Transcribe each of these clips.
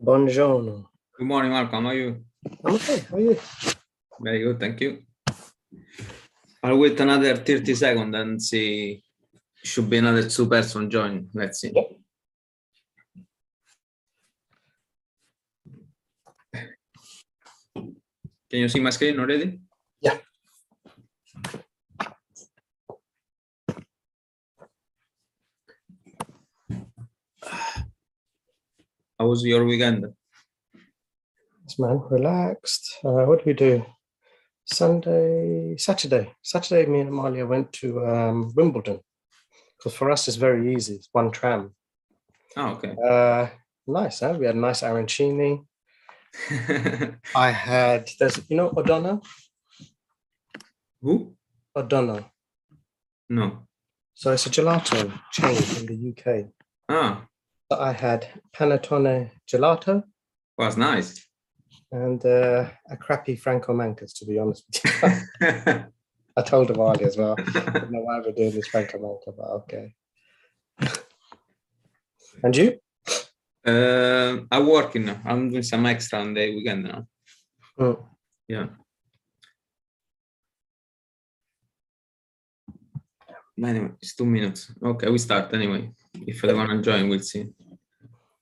Buongiorno. Good morning, Malcolm. How are you? I'm okay. How are you? Very good, thank you. I'll wait another 30 seconds and see. Should be another two person join. Let's see. Yep. Can you see my screen already? Yeah. How was your weekend? Yes, man, relaxed. What did we do? Saturday, me and Amalia went to Wimbledon. Because for us, it's very easy. It's one tram. Oh, okay. Nice, huh? We had nice arancini. I had, O'Donnell? Who? O'Donnell. No. So it's a gelato chain in the UK. Ah. So I had panettone gelato. Was nice. And a crappy Franco Manca's, to be honest with you. I told Amali as well. I don't know why we're doing this Franco Manca, but okay. And you? I'm working now. I'm doing some extra on the weekend now. Mm. Yeah. Anyway, it's 2 minutes. Okay, we start anyway. If they're gonna join, we'll see.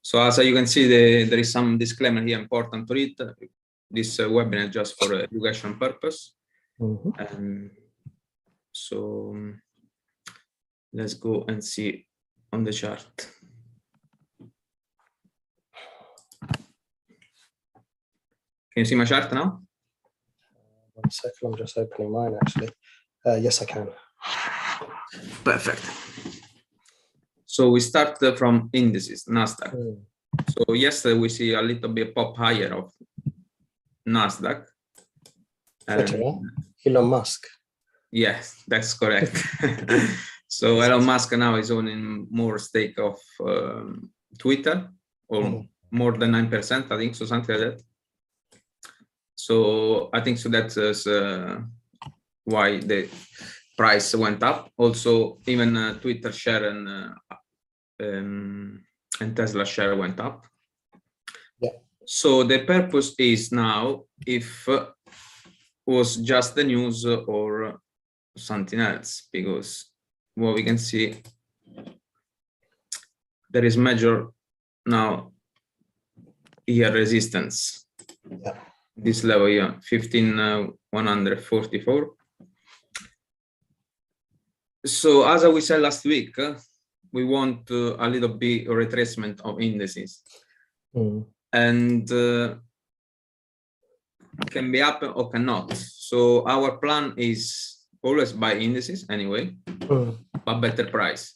So as you can see, there is some disclaimer here important to read. This webinar is just for education purpose. Mm-hmm. So let's go and see on the chart. Can you see my chart now? 1 second, I'm just opening mine actually. Yes, I can. Perfect. So we start from indices, Nasdaq. So yesterday we see a little bit pop higher of Nasdaq. Elon Musk. Yes, that's correct. So Elon Musk now is owning more stake of Twitter, or more than 9%, I think, so something like that. So I think so that's why the price went up. Also, even Twitter share and Tesla share went up. Yeah. So the purpose is now if was just the news or something else, because what we can see, there is major now here resistance. Yeah. This level here, 15,144. So as we said last week, we want a little bit of retracement of indices, and can be up or cannot. So our plan is always buy indices anyway, but better price.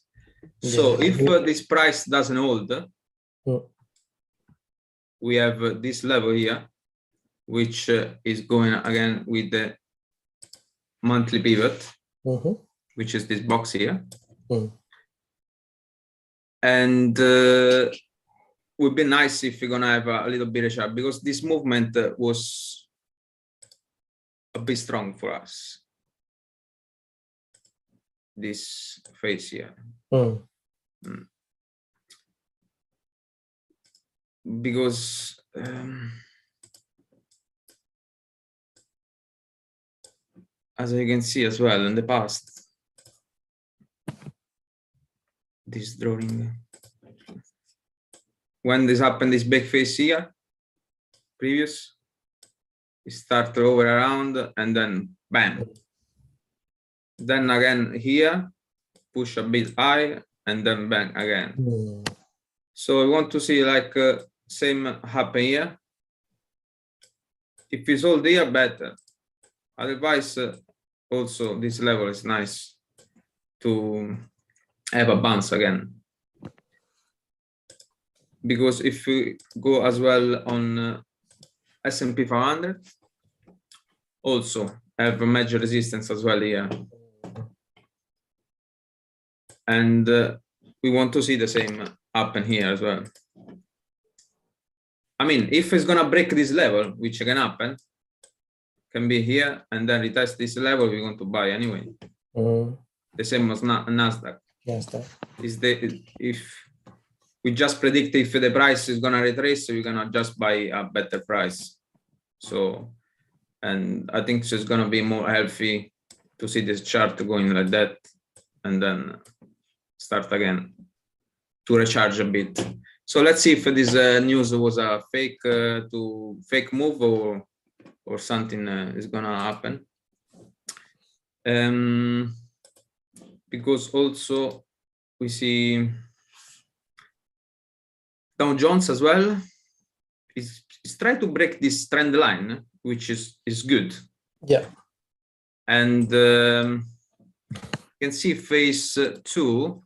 So if this price doesn't hold, we have this level here, which is going again with the monthly pivot, which is this box here. And would be nice if we're gonna have a little bit of sharp, because this movement was a bit strong for us. This phase here. Because as you can see as well in the past, this drawing, when this happened, this big phase here, previous, it started over around and then bam. Then again here, push a bit high and then bang again. So I want to see like same happen here. If it's hold here, better. Otherwise, also this level is nice to have a bounce again. Because if we go as well on S&P 500, also have a major resistance as well here. And we want to see the same happen here as well. I mean, if it's gonna break this level, which can happen, can be here and then retest this level, we're going to buy anyway. The same as Nasdaq. Nasdaq. Is the if we just predict if the price is gonna retrace, so you're gonna just buy a better price. So, and I think it's gonna be more healthy to see this chart going like that, and then start again to recharge a bit. So let's see if this news was a fake move or something is gonna happen. Because also we see Dow Jones as well is trying to break this trend line, which is good. Yeah. And you can see phase 2,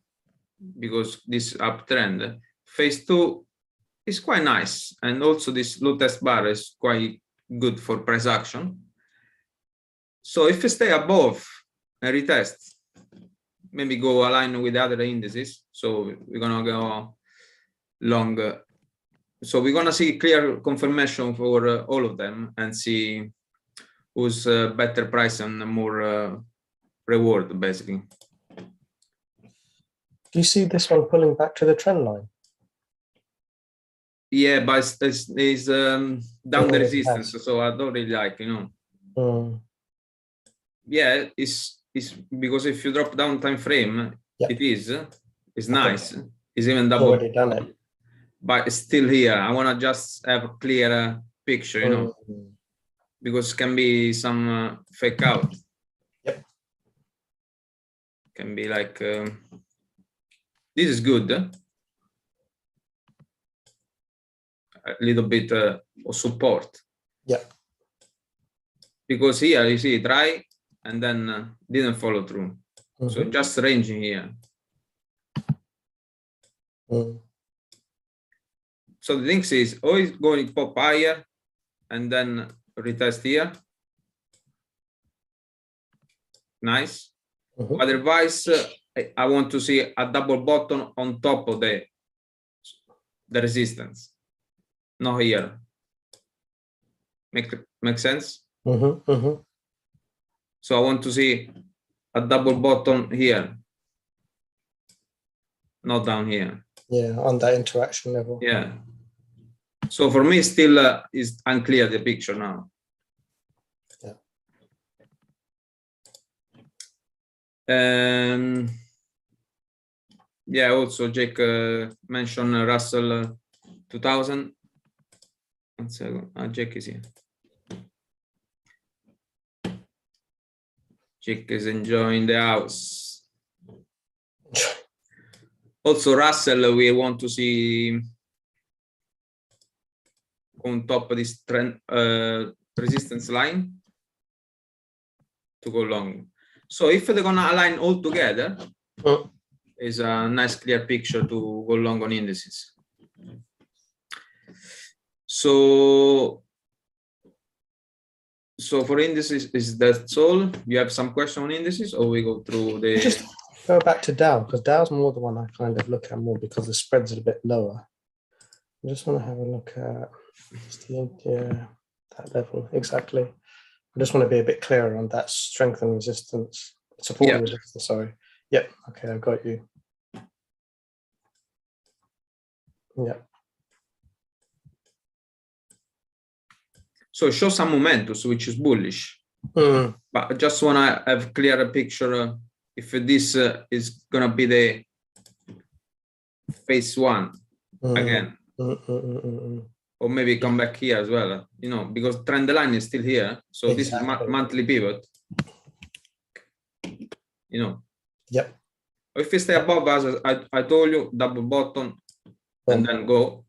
because this uptrend, phase 2 is quite nice, and also this low test bar is quite good for price action. So if we stay above and retest, maybe go align with other indices. So we're gonna go long. So we're gonna see clear confirmation for all of them and see who's better price and more reward, basically. Do you see this one pulling back to the trend line? Yeah, but it's down the resistance, so I don't really like, Yeah, it's because if you drop down time frame, it's nice. It's even double. Already done it. But it's still here. I want to just have a clear picture, because it can be some fake out. Yep. Can be like, this is good. A little bit of support. Yeah. Because here you see try and then didn't follow through. So just ranging here. So the thing is always going to pop higher and then retest here. Nice. Otherwise, I want to see a double bottom on top of the resistance. Not here. Make sense? So I want to see a double bottom here, not down here. Yeah, on that interaction level. Yeah. So for me, still is unclear the picture now. Yeah. Yeah. Also, Jake mentioned Russell 2000. One second. Jake is here. Jake is enjoying the house. Also, Russell, we want to see on top of this trend resistance line to go long. So if they're gonna align all together, is a nice clear picture to go long on indices. So for indices, is that all? You have some question on indices, or we go through the? Just go back to Dow, because Dow's more the one I kind of look at more because the spreads are a bit lower. I just want to have a look at that level exactly. I just want to be a bit clearer on that strength and resistance, support and resistance. Sorry. Yep. Okay, I got you. Yeah. So show some momentum, which is bullish. But I just want to have clearer picture if this is gonna be the phase 1 again. Or maybe come back here as well, because trend line is still here. So this is monthly pivot, Yep. If we stay above, as I told you, double bottom and then go.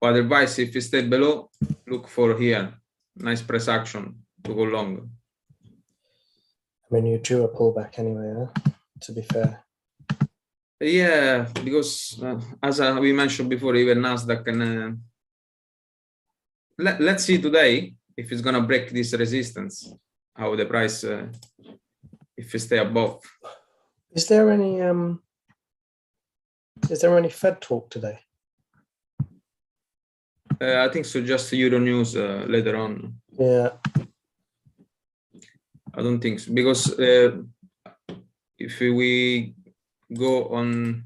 Otherwise, if we stay below, look for here. Nice press action to go long. I mean, you drew a pullback anyway, to be fair. Yeah, because as we mentioned before, even Nasdaq can. Let's see today if it's gonna break this resistance. How the price, if we stay above. Is there any Fed talk today? I think so. Just Euro News later on. Yeah. I don't think so, because if we go on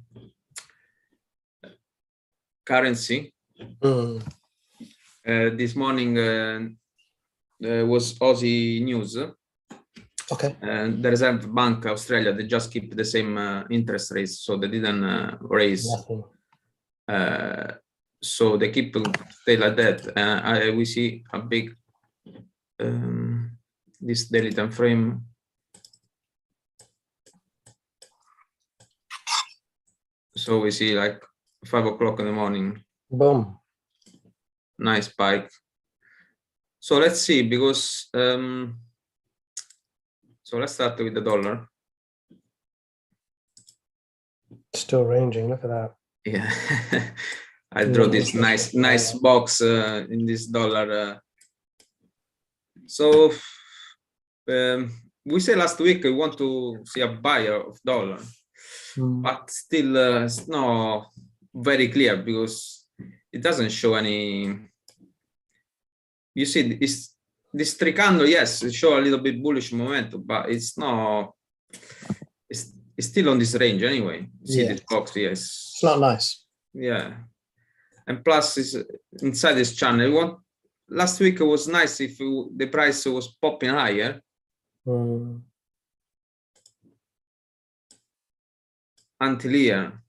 currency. Mm. This morning was Aussie news. Okay. The Reserve Bank Australia, they just keep the same interest rates, so they didn't raise. Nothing. So they keep stay like that. We see a big this daily time frame. So we see like 5 o'clock in the morning. Boom. Nice spike. So let's see, because so let's start with the dollar. Still ranging. Look at that. Yeah. I draw this nice box in this dollar. So we said last week we want to see a buyer of dollar, but still it's not very clear because it doesn't show any. You see, this three candle, yes, it show a little bit bullish momentum, but it's not. It's still on this range anyway. See this box, yes. It's not nice. Yeah, and plus is inside this channel. Last week it was nice if the price was popping higher. Until here.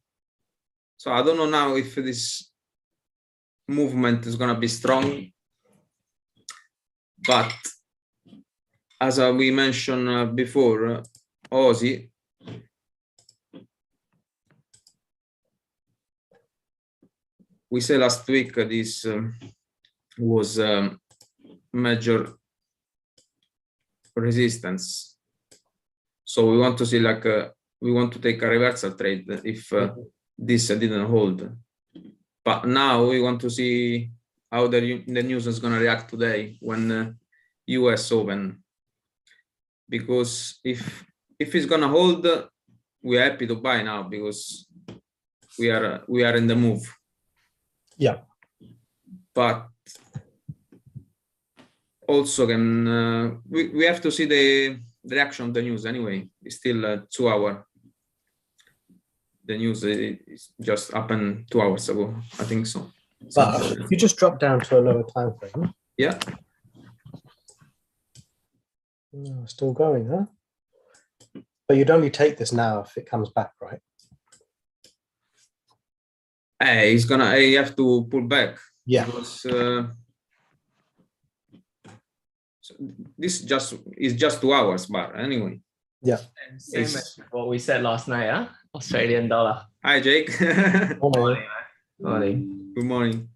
So I don't know now if this movement is gonna be strong. But as we mentioned before, Aussie we said last week this was major resistance. So we want to see like we want to take a reversal trade if this didn't hold. But now we want to see how the news is going to react today when US open. Because if it's going to hold, we're happy to buy now because we are in the move. Yeah. But also can we have to see the reaction of the news anyway. It's still 2 hours. The news is just happened 2 hours ago, I think so. But if you just drop down to a lower time frame. Yeah. Still going, huh? But you'd only take this now if it comes back, right? Hey, he's gonna. You have to pull back. Yeah. Because, so this is just 2 hours, but anyway. Yeah. Same as what we said last night, huh? Australian dollar. Hi, Jake. Morning. Morning. Good morning.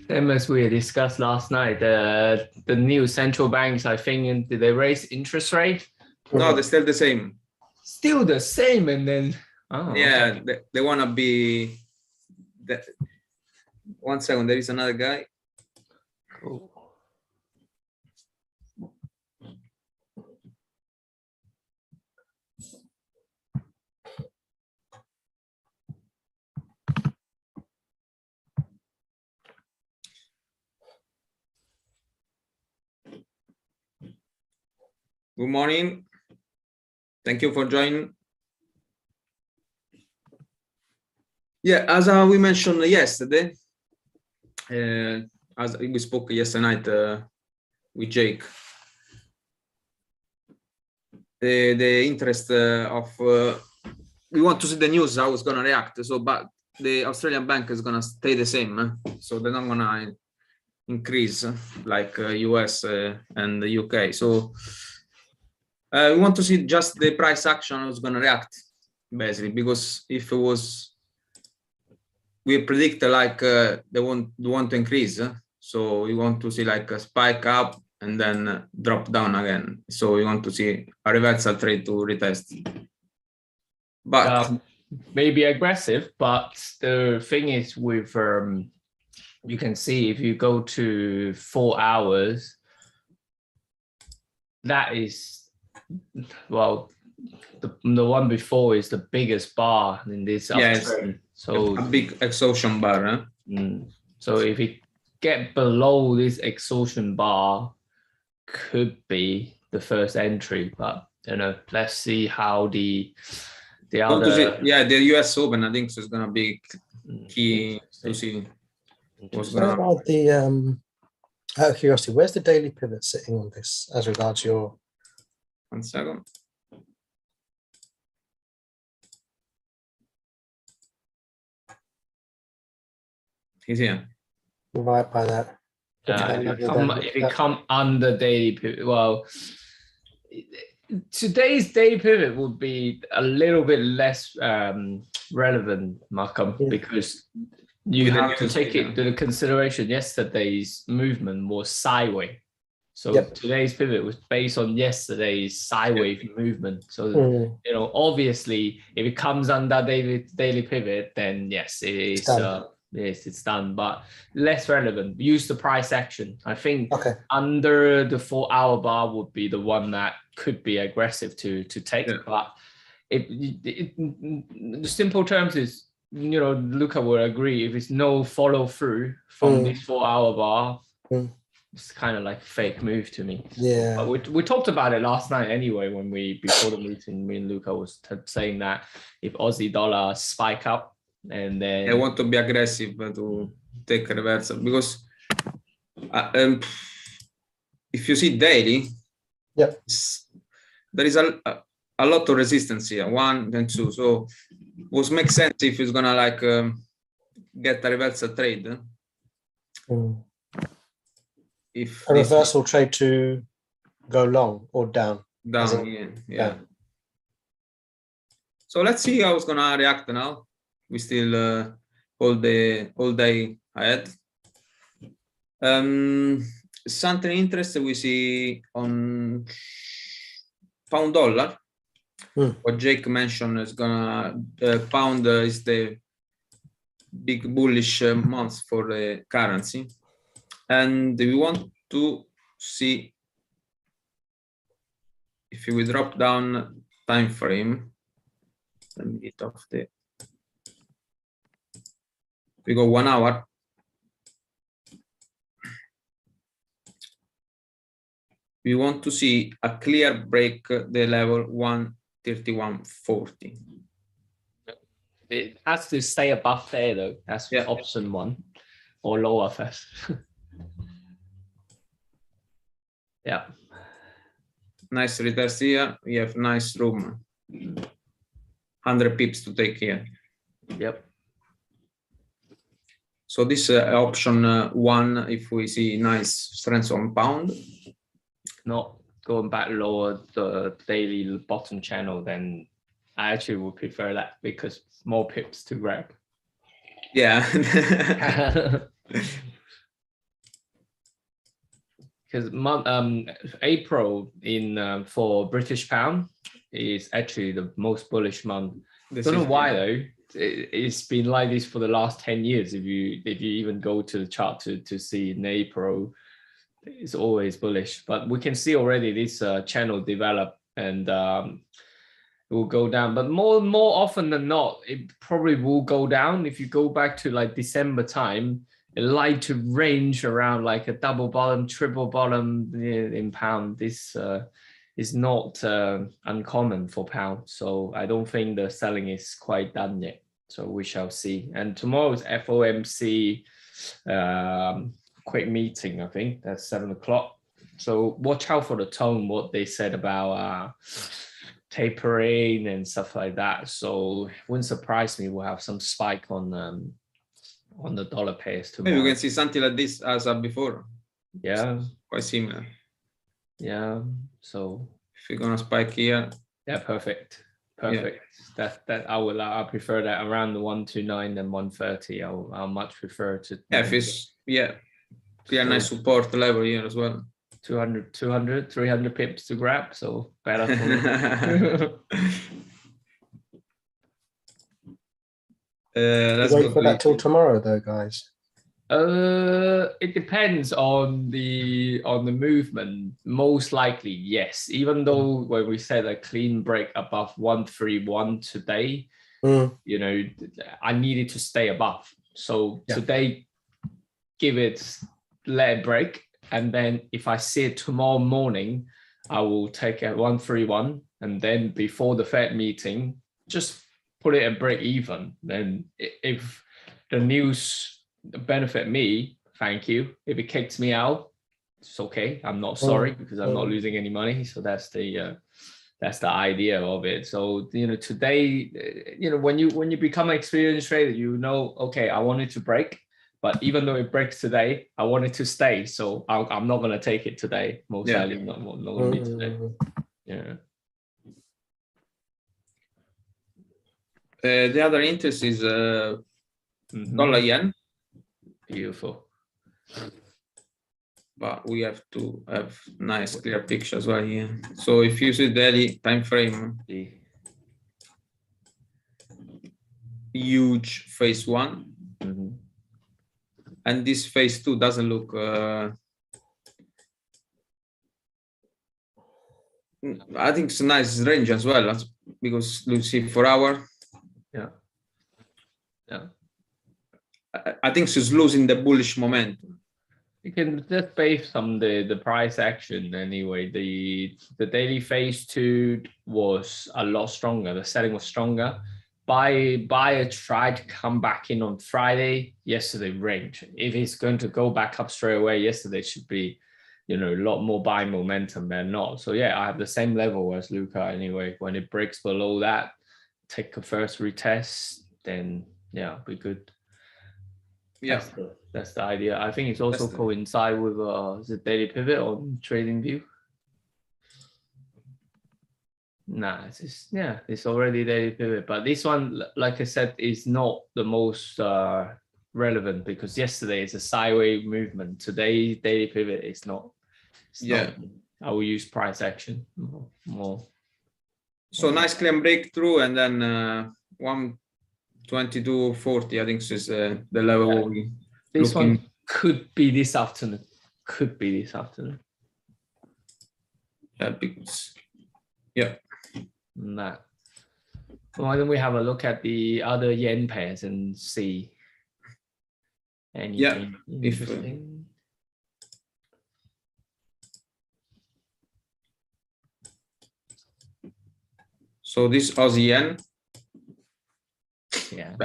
Same as we discussed last night, the new central banks, I think, did they raise interest rate? No, they're still the same. Still the same, and then yeah, okay. They want to be. 1 second, there is another guy. Cool. Good morning. Thank you for joining. Yeah, as we mentioned yesterday, as we spoke yesterday night with Jake, the interest of we want to see the news how it's gonna react. So, but the Australian bank is gonna stay the same, so they're not gonna increase like US and the UK. So. We want to see just the price action is going to react, basically, because if it was, we predict like they want to increase, so we want to see like a spike up and then drop down again. So we want to see a reversal trade to retest. But maybe aggressive, but the thing is with you can see if you go to 4 hours, that is. Well, the one before is the biggest bar in this uptrend. So a big exhaustion bar. Huh? So if it get below this exhaustion bar, could be the first entry. But you know, let's see how the other. Yeah, the US Open I think is gonna be key to see what's Where gonna. are the out of curiosity, where's the daily pivot sitting on this as regards your 1 second. He's here. right by that? If it come under daily pivot, well, today's daily pivot would be a little bit less relevant, Malcolm, because you have to take it into consideration. Yesterday's movement was sideways, so today's pivot was based on yesterday's sideways movement. So you know, obviously, if it comes under daily pivot, then yes, it is. Yes, it's done, but less relevant. Use the price action. I think under the 4-hour bar would be the one that could be aggressive to take. But the simple terms is, you know, Luca will agree, if it's no follow through from this 4-hour bar, it's kind of like fake move to me. Yeah. But we talked about it last night anyway, when before the meeting, me and Luca was saying that if Aussie dollar spike up, and then I want to be aggressive to take a reversal, because if you see daily, there is a lot of resistance here, 1 and 2. So would make sense if it's gonna like get a reversal trade. If a reversal trade to go long or down. Yeah. So let's see how it's gonna react now. We still all day ahead. Something interesting we see on pound dollar. What Jake mentioned is gonna pound is the big bullish month for the currency, and we want to see if we drop down time frame. Let me get off the. We go 1 hour. We want to see a clear break the level 131.40. It has to stay above there though. That's option 1, or lower first. Nice reverse here. We have nice room. 100 pips to take here. So this option 1, if we see nice strength on pound. Not going back lower the daily bottom channel, then I actually would prefer that, because more pips to grab. Yeah. Because April for British pound is actually the most bullish month. Don't know why though. It's been like this for the last 10 years. If you even go to the chart to see in April, it's always bullish. But we can see already this channel develop, and it will go down. But more often than not, it probably will go down. If you go back to like December time, it like to range around like a double bottom, triple bottom in pound. This is not uncommon for pound. So I don't think the selling is quite done yet. So we shall see. And tomorrow's FOMC quick meeting, I think that's 7 o'clock. So watch out for the tone, what they said about tapering and stuff like that. So it wouldn't surprise me we'll have some spike on the dollar pairs tomorrow. Maybe we can see something like this as before. Yeah. It's quite similar. Yeah. So if you're gonna spike here. Yeah, perfect. Yeah. That I prefer that around the 129 and 130. I'll much prefer to. Yeah, if it's clear nice support level here as well. 200, 300 pips to grab, so better for me. Let's wait for that till tomorrow, though, guys. It depends on the movement. Most likely, yes. Even though when we said a clean break above 131 today, you know, I needed to stay above. So today, let it break. And then if I see it tomorrow morning, I will take a 131. And then before the Fed meeting, just put it at break even. Then if the news benefit me, thank you. If it kicks me out, it's okay. I'm not sorry because I'm not losing any money. So that's the idea of it. So today, when you become an experienced trader, okay, I want it to break, but even though it breaks today, I want it to stay. So I'm not going to take it today. Most likely not going to be today. Yeah. The other interest is dollar yen. Beautiful. But we have to have nice clear picture as well here. So if you see daily time frame, huge phase 1, and this phase 2 doesn't look. I think it's a nice range as well, because you see 4 hour. Yeah. I think she's losing the bullish momentum. You can just base on the price action anyway. The daily phase 2 was a lot stronger. The selling was stronger. Buyer tried to come back in on Friday. Yesterday range. If it's going to go back up straight away, yesterday should be, a lot more buying momentum than not. So yeah, I have the same level as Luca anyway. When it breaks below that, take a first retest, then yeah, we could. Yeah, that's the idea. I think it's also coincide with the daily pivot on TradingView. Nah, it's already daily pivot, but this one, like I said, is not the most relevant because yesterday is a sideways movement. Today daily pivot is not. Not, I will use price action more. So nice clean breakthrough, and then 122.40. I think this is the level we. This one could be this afternoon. Yeah, because Nah. Why don't we have a look at the other yen pairs and see anything interesting? So this Aussie yen. Yeah.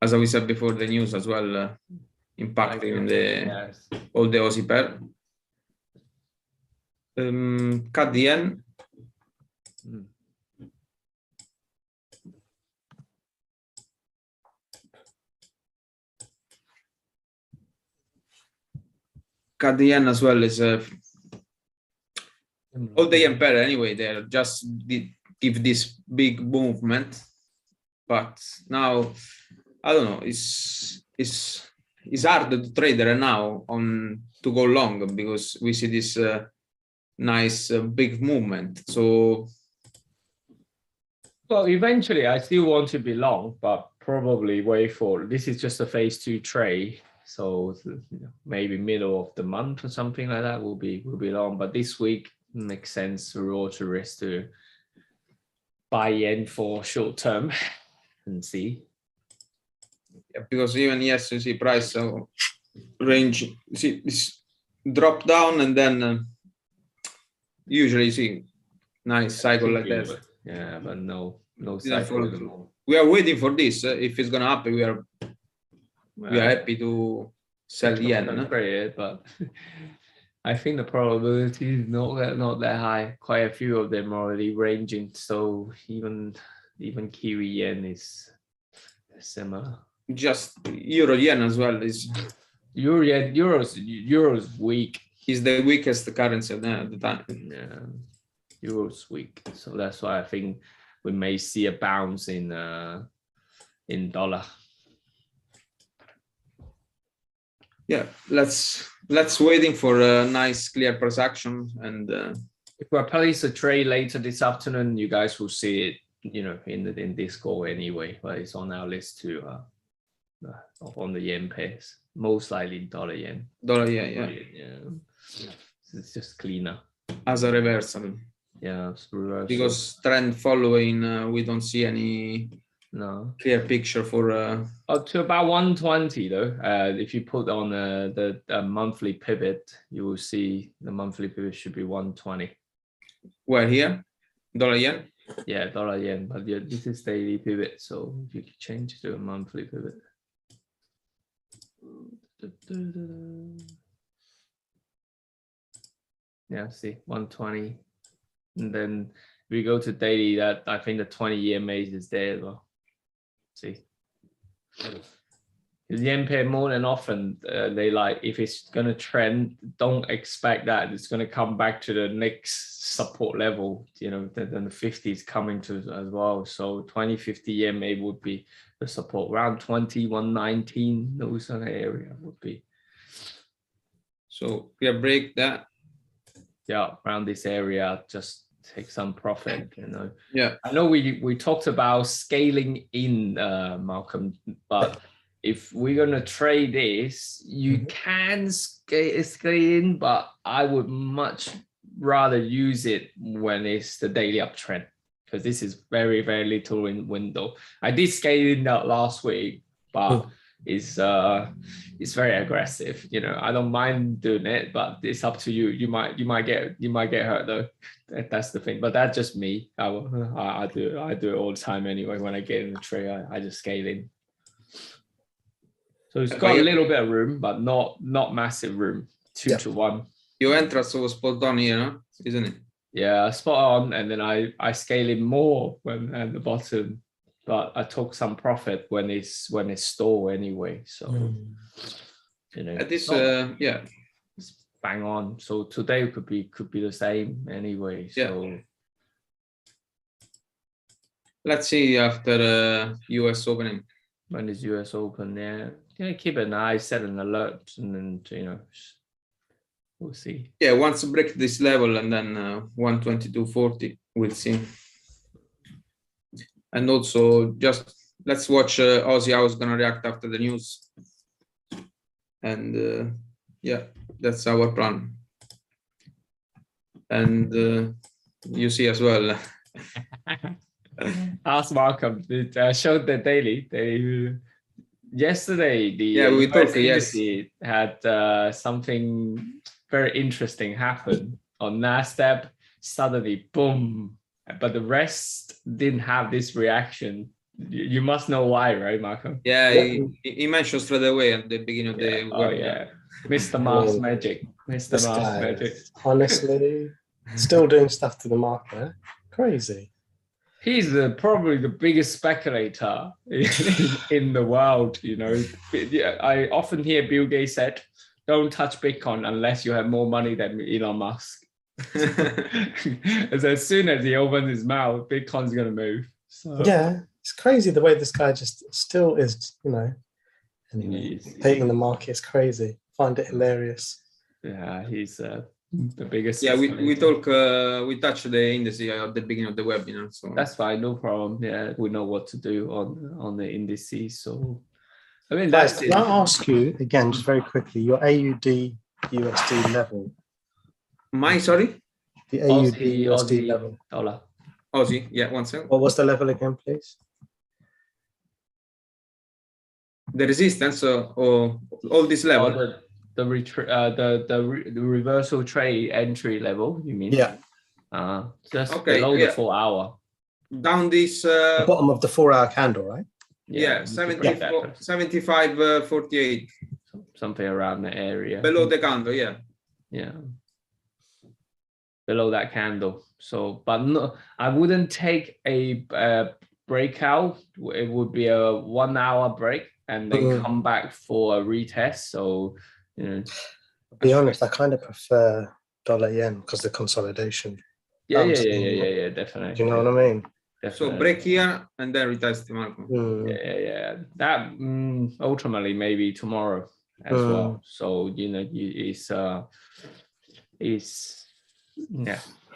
As we said before, the news as well impacting all the Aussie pair. CAD yen. CAD yen as well is all the yen pair anyway. They just give this big movement, but now I don't know. It's hard to trade right now to go long because we see this nice big movement. So, well, eventually I still want to be long, but probably wait for this is just a phase 2 trade. So maybe middle of the month or something like that will be long. But this week makes sense for all tourists to buy yen for short term and see. Yeah, because even you see price range, see this drop down and then usually see nice cycle like that. Yeah, but no cycle. We are waiting for this. If it's gonna happen, we are happy to sell yen. But I think the probability is not that high. Quite a few of them already ranging. So even Kiwi yen is similar. Just Euro yen as well is. Euro's weak. Is the weakest currency at the time. Yeah, Euro's weak. So that's why I think we may see a bounce in dollar. Yeah, let's waiting for a nice clear price action, and if we place a trade later this afternoon, you guys will see it, in this call anyway. But it's on our list to on the yen pairs, most likely dollar yen. Yeah. It's just cleaner as a reversal. Yeah, it's reversal. Because trend following, we don't see any clear picture for to about 120 though. If you put on the monthly pivot, you will see the monthly pivot should be 120. Where here? Dollar yen? Yeah, dollar yen, but yeah, this is daily pivot, so if you could change to a monthly pivot. Yeah, see 120, and then we go to daily. That I think the 20-year maze is there as well. See, the yen pair more than often they like, if it's gonna trend, don't expect that it's gonna come back to the next support level. You know, then the 50 is coming to as well. So 2050 yen maybe would be the support around 2119. Those are the area would be. So we break that. Yeah, around this area, just take some profit. You know. Yeah. I know we talked about scaling in, Malcolm, but if we're gonna trade this, you can scale in, but I would much rather use it when it's the daily uptrend, because this is very, very little in window. I did scale in that last week, but it's very aggressive. You know, I don't mind doing it, but it's up to you. You might get hurt though. That's the thing. But that's just me. I do it all the time anyway. When I get in the trade, I just scale in. So it's got a little bit of room, but not massive room. 2 to 1. Your entrance was spot on here, no? Isn't it? Yeah, spot on. And then I scale in more when at the bottom, but I took some profit when it's stall anyway. So you know, at this it's bang on. So today could be the same anyway. So let's see after US opening. When is US open? Yeah, keep an eye, set an alert, and then you know, we'll see. Yeah, once break this level and then 122.40, we'll see. And also, just let's watch Aussie how it's gonna react after the news. And yeah, that's our plan. And you see as well. Ask Malcolm. Showed the daily. Yesterday, we talked. Yes, had something very interesting happen on Nasdaq. Suddenly, boom! But the rest didn't have this reaction. You must know why, right, Malcolm? Yeah, he mentioned straight away at the beginning of the. Oh yeah, Mr. Mars Magic. Mr. Mars Magic. Honestly, still doing stuff to the market. Crazy. He's probably the biggest speculator in the world. You know, I often hear Bill Gates said, "Don't touch Bitcoin unless you have more money than Elon Musk." As soon as he opens his mouth, Bitcoin's gonna move. So. Yeah, it's crazy the way this guy just still is. You know, anyway, hating the market is crazy. Find it hilarious. Yeah, he's the biggest. Yeah, we touched the indices at the beginning of the webinar, so that's fine, no problem. Yeah, we know what to do on the indices. So I mean, guys, can I ask you again, just very quickly, your AUD USD level? Sorry? The AUD USD level. Dollar. Aussie, yeah, 1 second. What was the level again, please? The resistance or all this level. The reversal trade entry level, you mean? Yeah. Just below the 4 hour. Down this the bottom of the 4 hour candle, right? Yeah, 75.48. Something around the area. Below the candle, yeah. Yeah. Below that candle. So, but no, I wouldn't take a breakout. It would be a 1 hour break and then come back for a retest. So, you know, to be honest, I kind of prefer dollar yen because the consolidation. Yeah, definitely. Do you know what I mean? Definitely. So break here and then retest the market. Yeah. That ultimately maybe tomorrow as well. So you know,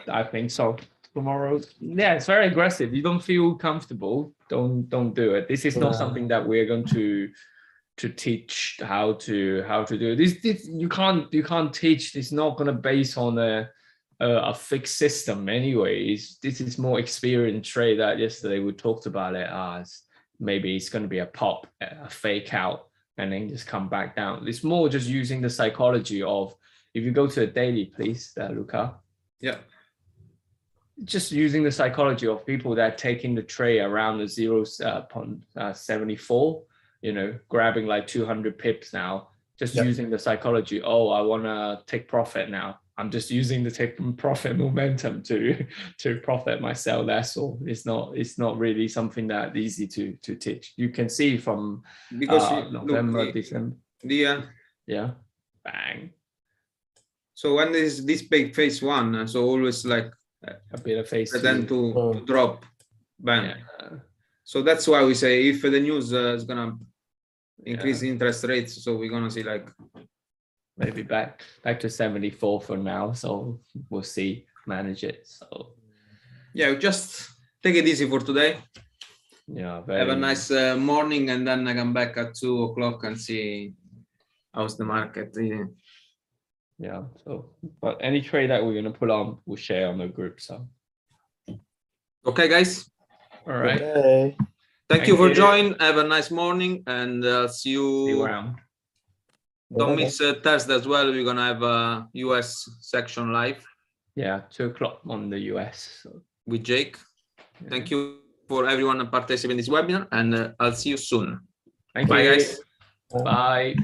I think so. Tomorrow, it's very aggressive. You don't feel comfortable, don't do it. This is not something that we're going to teach how to do this. You can't teach. It's not going to base on a fixed system anyways. This is more experience trade. That yesterday we talked about it as maybe it's going to be a pop, a fake out, and then just come back down. It's more just using the psychology of, if you go to a daily, please, Luca. Yeah. just using the psychology of people that are taking the trade around the 0.74, you know, grabbing like 200 pips now, just using the psychology. Oh, I want to take profit now. I'm just using the take profit momentum to profit myself. That's all. It's not really something that easy to teach. You can see from November, December. Yeah, bang. So when is this big phase one? So always like a bit of phase then to drop, bang. Yeah. So that's why we say if the news is gonna increase interest rates, so we're gonna see like maybe back to 74 for now. So we'll see, manage it. So yeah, just take it easy for today. Yeah, have a nice morning, and then I come back at 2 o'clock and see how's the market. Yeah. So, but any trade that we're gonna put on, we'll share on the group. So okay, guys. All right. Okay. Thank you for joining. Have a nice morning, and see you around. Don't miss Thursday as well. We're gonna have a US section live. Yeah, 2 o'clock on the US. So. With Jake. Yeah. Thank you for everyone participating in this webinar, and I'll see you soon. Thank Bye, you. guys. Bye.